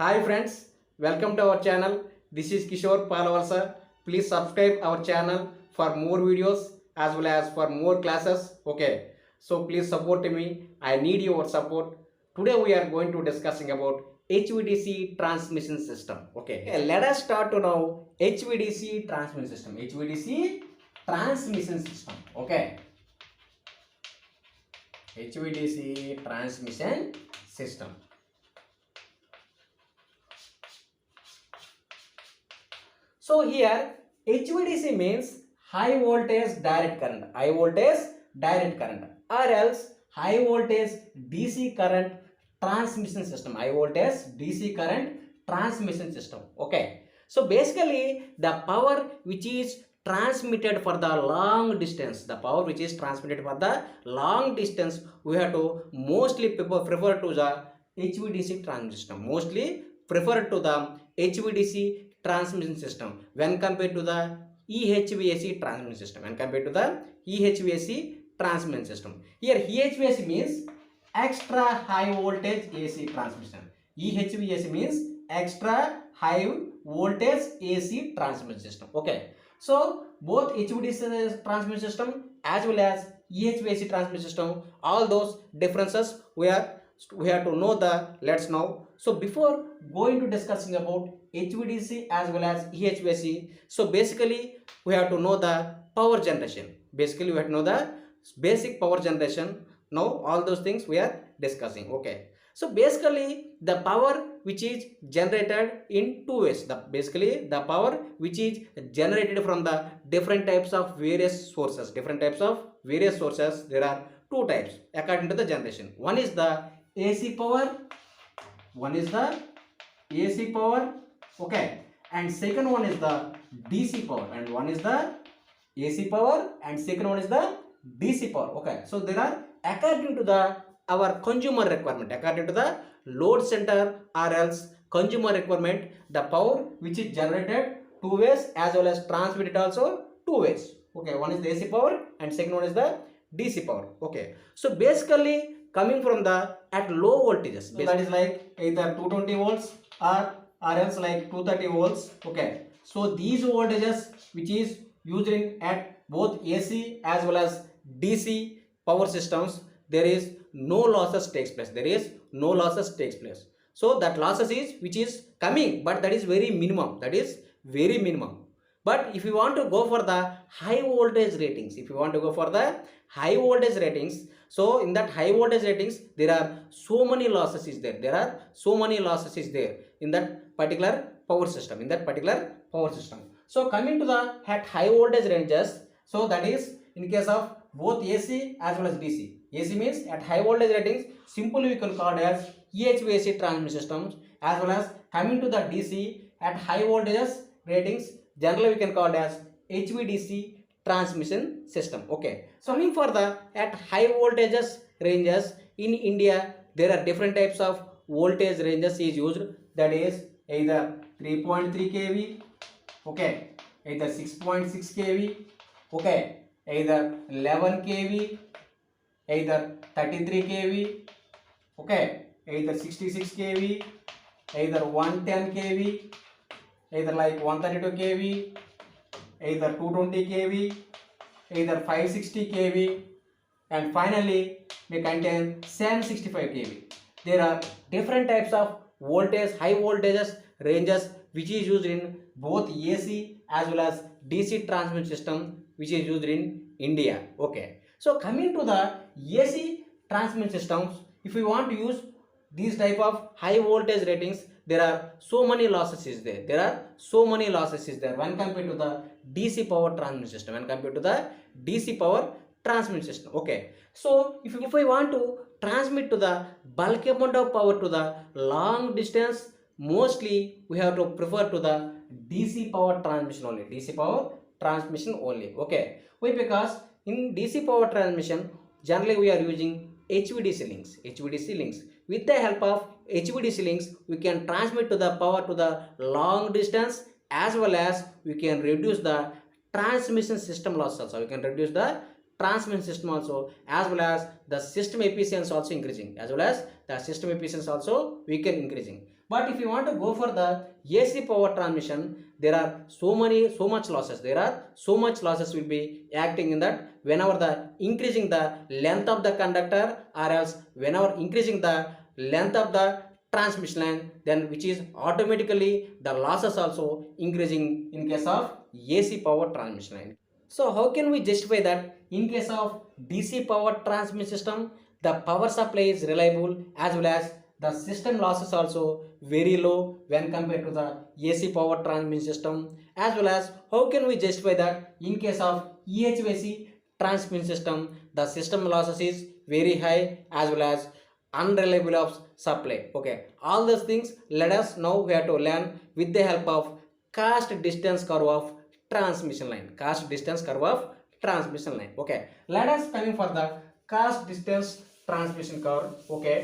Hi friends, welcome to our channel. This is Kishore Palavalsa. Please subscribe our channel for more videos as well as for more classes. Okay, so please support me. I need your support. Today we are going to discussing about HVDC transmission system. Okay, let us start to know HVDC transmission system. HVDC transmission system. Okay, HVDC transmission system. So here HVDC means high voltage direct current, high voltage direct current, or else high voltage DC current transmission system, high voltage DC current transmission system. Okay, so basically the power which is transmitted for the long distance, the power which is transmitted for the long distance, we have to mostly prefer to the HVDC transmission system, mostly prefer to the HVDC transmission system when compared to the EHVAC transmission system, when compared to the EHVAC transmission system. Here EHVAC means extra high voltage AC transmission. EHVAC means extra high voltage AC transmission system. Okay, so both HVDC transmission system as well as EHVAC transmission system, all those differences we have to know the let's know. So before going to discussing about HVDC as well as EHVAC, so basically we have to know the power generation. Basically we have to know the basic power generation. Now all those things we are discussing. Okay, so basically the power which is generated in two ways. Basically the power which is generated from the different types of various sources. There are two types according to the generation. One is the AC power, okay, and second one is the DC power, and one is the AC power and second one is the DC power. Okay, so there are according to the our consumer requirement, according to the load center or else consumer requirement, the power which is generated two ways as well as transmitted also two ways. Okay, one is the AC power and second one is the DC power. Okay, so basically coming from the at low voltages, so that is like either 220 volts or else like 230 volts. Okay, so these voltages which is used in at both AC as well as DC power systems, there is no losses takes place. So that losses is which is coming, but that is very minimum. But if you want to go for the high voltage ratings, so in that high voltage ratings, there are so many losses is there. In that particular power system. So coming to the at high voltage ranges, so that is in case of both AC as well as DC. AC means at high voltage ratings, simply we can call it as EHVAC transmission systems, as well as coming to the DC at high voltages ratings, generally we can call it as HVDC transmission system. Okay, so coming for the at high voltages ranges in India, there are different types of voltage ranges is used, that is either 3.3 kV, okay, either 6.6 kV, okay, either 11 kV, either 33 kV, okay, either 66 kV, either 110 kV, either like 132 kV, either 220 kV, either 560 kV, and finally they contain 765 kV. There are different types of voltage, high voltages ranges which is used in both AC as well as DC transmission system which is used in India. Okay, so coming to the AC transmission systems, if we want to use these type of high voltage ratings, there are so many losses is there. When compared to the DC power transmission system. Okay, so if I want to transmit to the bulk amount of power to the long distance, mostly we have to prefer to the DC power transmission only. Okay, why? Because in DC power transmission, generally we are using HVDC links. With the help of HVDC links, we can transmit to the power to the long distance, as well as we can reduce the transmission system loss also. As well as the system efficiency also increasing, we can increasing. But if you want to go for the AC power transmission, there are so much losses. There are so much losses will be acting in that whenever the increasing the length of the conductor, or else whenever increasing the length of the transmission line, then which is automatically the losses also increasing in case of AC power transmission line. So how can we justify that in case of DC power transmission system, the power supply is reliable as well as the system losses also very low when compared to the AC power transmission system, as well as how can we justify that in case of EHVAC transmission system, the system losses is very high as well as unreliable of supply. Okay, all those things let us now we have to learn with the help of cost distance curve of transmission line. Cost distance curve of transmission line. Okay, let us coming for the cost distance transmission curve. Okay,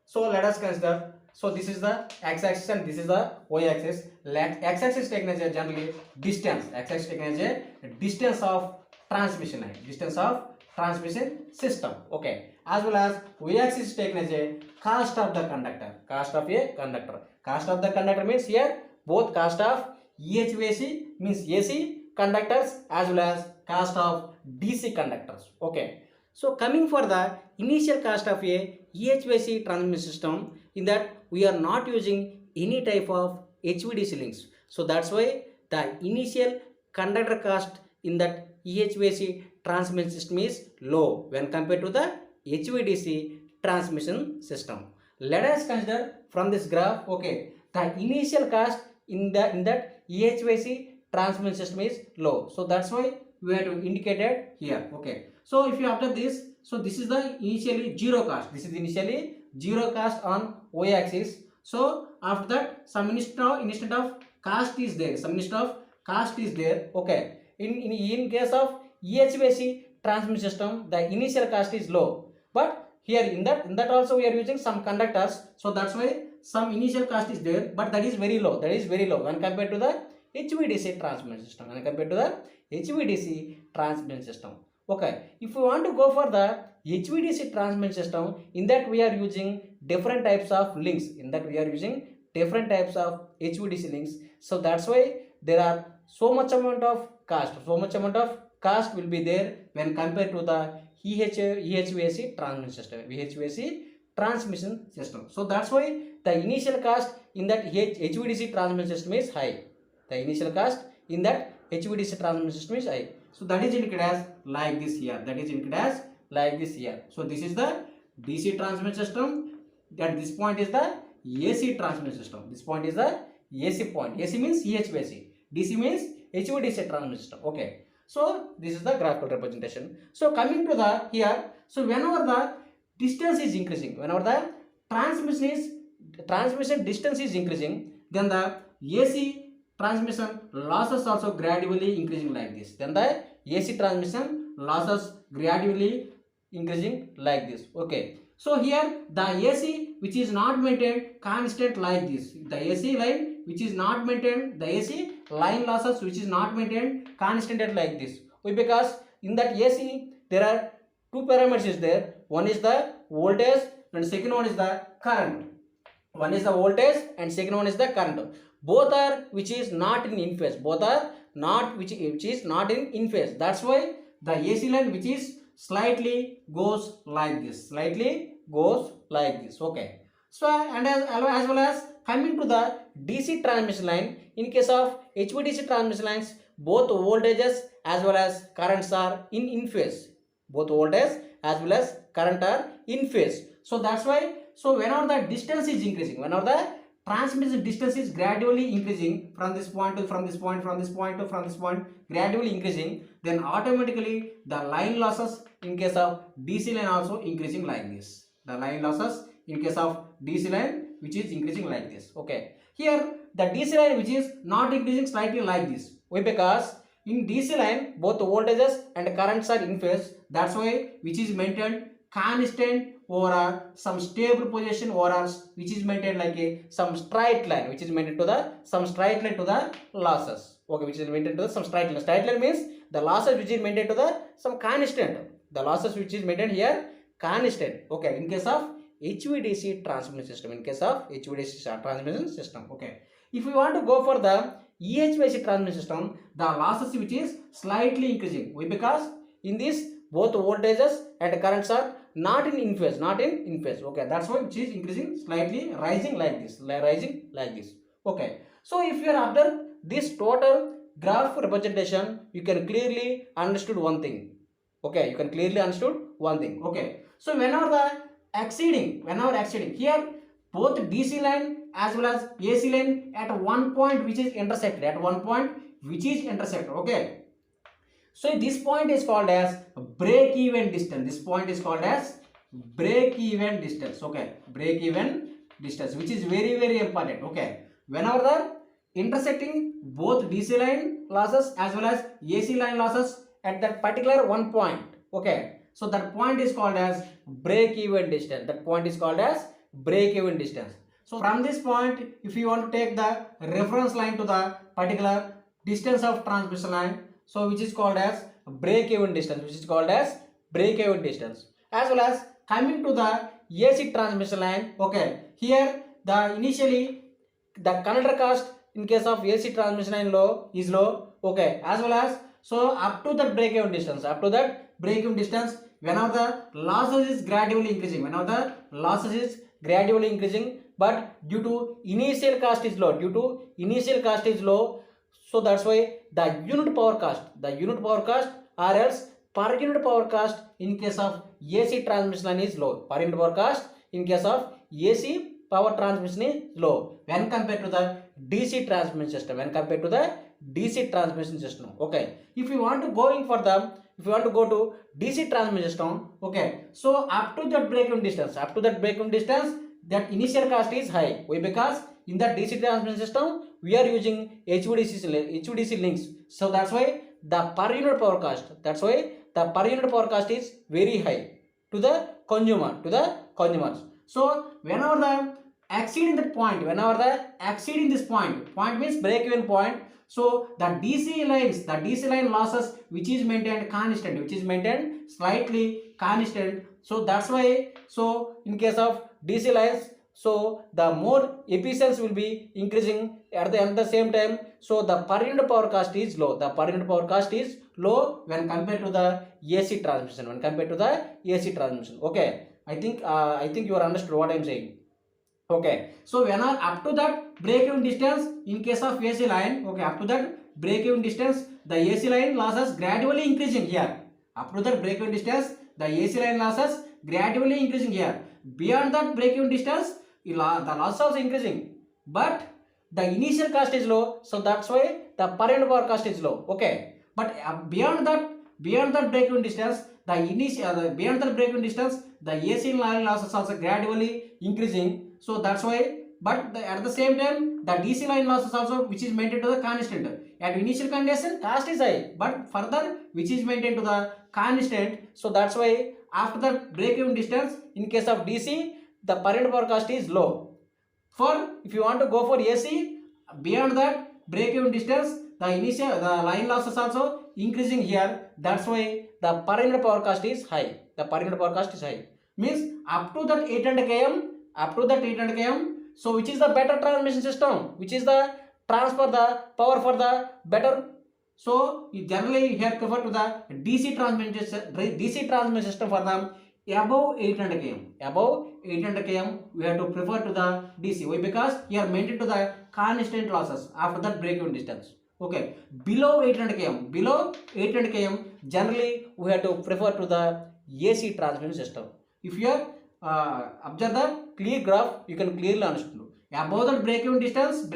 so let us consider. So this is the x-axis and this is the y-axis. X-axis taken as a generally distance. X-axis taken as a distance of transmission line, distance of transmission system. Okay, as well as y-axis taken as a cost of the conductor. Cost of a conductor. Cost of the conductor means here both cost of EHVAC means AC conductors as well as cost of DC conductors. Okay. So coming for the initial cost of a EHVAC transmission system, in that we are not using any type of HVDC links. So that's why the initial conductor cost in that EHVAC transmission system is low when compared to the HVDC transmission system. Let us consider from this graph. Okay, the initial cost in that EHVAC transmission system is low. So that's why we have to indicate it here. Okay. So if you observe this, so this is the initially zero cost. This is initially zero cost on y-axis. So after that, some instant of cost is there. Some instant of cost is there. Okay. In case of EHVAC transmission system, the initial cost is low. But here in that also we are using some conductors. So that's why some initial cost is there, but that is very low. That is very low when compared to the HVDC transmission system. When compared to the HVDC transmission system. Okay, if we want to go for the HVDC transmission system, in that we are using different types of links. In that we are using different types of HVDC links. So that's why there are so much amount of cost. So much amount of cost will be there when compared to the EHVAC transmission system. EHVAC transmission system. So that's why the initial cost in that HVDC transmission system is high. The initial cost in that HVDC transmission system is high. So that is indicated as like this here. That is indicated as like this here. So this is the DC transmission system. At this point is the AC transmission system. This point is the AC point. AC means EHVAC. DC means HVDC transmission system. Okay. So this is the graphical representation. So coming to the here. So whenever the distance is increasing, whenever the transmission distance is increasing, then the AC transmission losses also gradually increasing like this. Then the AC transmission losses gradually increasing like this. Okay. So here the AC which is not maintained constant like this. The AC line which is not maintained, the AC line losses which is not maintained constant like this. Because in that AC there are two parameters is there. One is the voltage and second one is the current. One is the voltage and second one is the current. Both are which is not in phase. Both are not which is not in phase. That's why the AC line which is slightly goes like this. Slightly goes like this. Okay. So and as well as coming to the DC transmission line, in case of HVDC transmission lines, both voltages as well as currents are in phase. Both voltage as well as current are in phase. So that's why. So whenever the distance is increasing, whenever the transmission distance is gradually increasing from this point to from this point, from this point to from this point, gradually increasing, then automatically the line losses in case of DC line also increasing like this. The line losses in case of DC line which is increasing like this. Okay. Here the DC line which is not increasing slightly like this. Why? Because in DC line both voltages and currents are in phase. That's why which is maintained constant over some stable position over which is maintained like a some straight line which is maintained to the some straight line to the losses. Okay, which is maintained to the some straight line. Straight line means the losses which is maintained to the some constant. The losses which is maintained here constant. Okay, in case of HVDC transmission system. In case of HVDC transmission system, okay. If we want to go for the EHVAC transmission system, the losses which is slightly increasing. Why? Because in this both voltages and currents are not in phase, okay. That's why which is increasing, slightly rising like this, okay. So if you are after this total graph representation, you can clearly understood one thing, okay. Okay. So whenever exceeding here, both DC line as well as AC line at one point which is intersected, okay. So this point is called as break even distance. Okay, break even distance, which is very, very important, okay. Whenever the intersecting both DC line losses as well as AC line losses at that particular one point, okay. So that point is called as break even distance. So from this point, if you want to take the reference line to the particular distance of transmission line, so which is called as break even distance, as well as coming to the AC transmission line, okay. Here the initially the conductor cost in case of AC transmission line is low, okay, as well as so up to that break even distance, whenever the losses is gradually increasing, but due to initial cost is low, so that's why the unit power cost or else per unit power cost in case of AC transmission line is low. Per unit power cost in case of AC power transmission is low when compared to the DC transmission system. Okay. If you want to go to DC transmission system, okay. So up to that break even distance, that initial cost is high. Why? Because in the DC transmission system we are using HVDC links. So that's why the per unit power cost is very high to the consumers. So whenever the exceeding this point means break even point. So the DC line losses which is maintained slightly constant. So that's why, so in case of DC lines, so the more efficiency will be increasing at the same time. So the per unit power cost is low. When compared to the AC transmission. Okay. I think you are understood what I am saying. Okay. So when up to that break even distance in case of AC line, okay, up to that break even distance, the AC line losses gradually increasing here. Up to that break even distance, the AC line losses gradually increasing here. Beyond that break even distance, the loss also increasing, but the initial cost is low, so that's why the per unit power cost is low, okay. But beyond that break even distance, the AC line losses also gradually increasing, so that's why. But at the same time, the DC line losses also which is maintained to the constant. At initial condition, cost is high, but further which is maintained to the constant. So that's why after the break even distance in case of DC, the per unit power cost is low. For if you want to go for AC, beyond that break even distance, the line losses also increasing here. That's why the per unit power cost is high. Means up to that 800 km. So which is the better transmission system? Which is the transfer the power for the better? So you generally have prefer to the DC transmission system for the above 800 km. We have to prefer to the DC. Why? Because you are maintained to the constant losses after that break even distance. Okay, below 800 km, generally we have to prefer to the AC transmission system. If you are observe the clear graph, you can clearly understand. Above the break even distance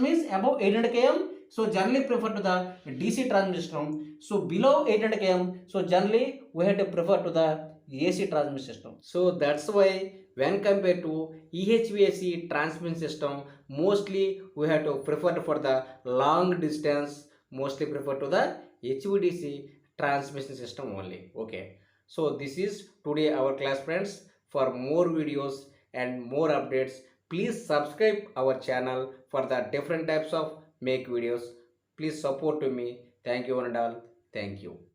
means above 800 km. So generally prefer to the DC transmission system. So below 800 km, so generally we have to prefer to the AC transmission system. So that's why when compared to EHVAC transmission system, mostly we have to prefer for the long distance, mostly prefer to the HVDC transmission system only. Okay. So this is today our class, friends. For more videos and more updates, please subscribe our channel for the different types of make videos. Please support to me. Thank you one and all. Thank you.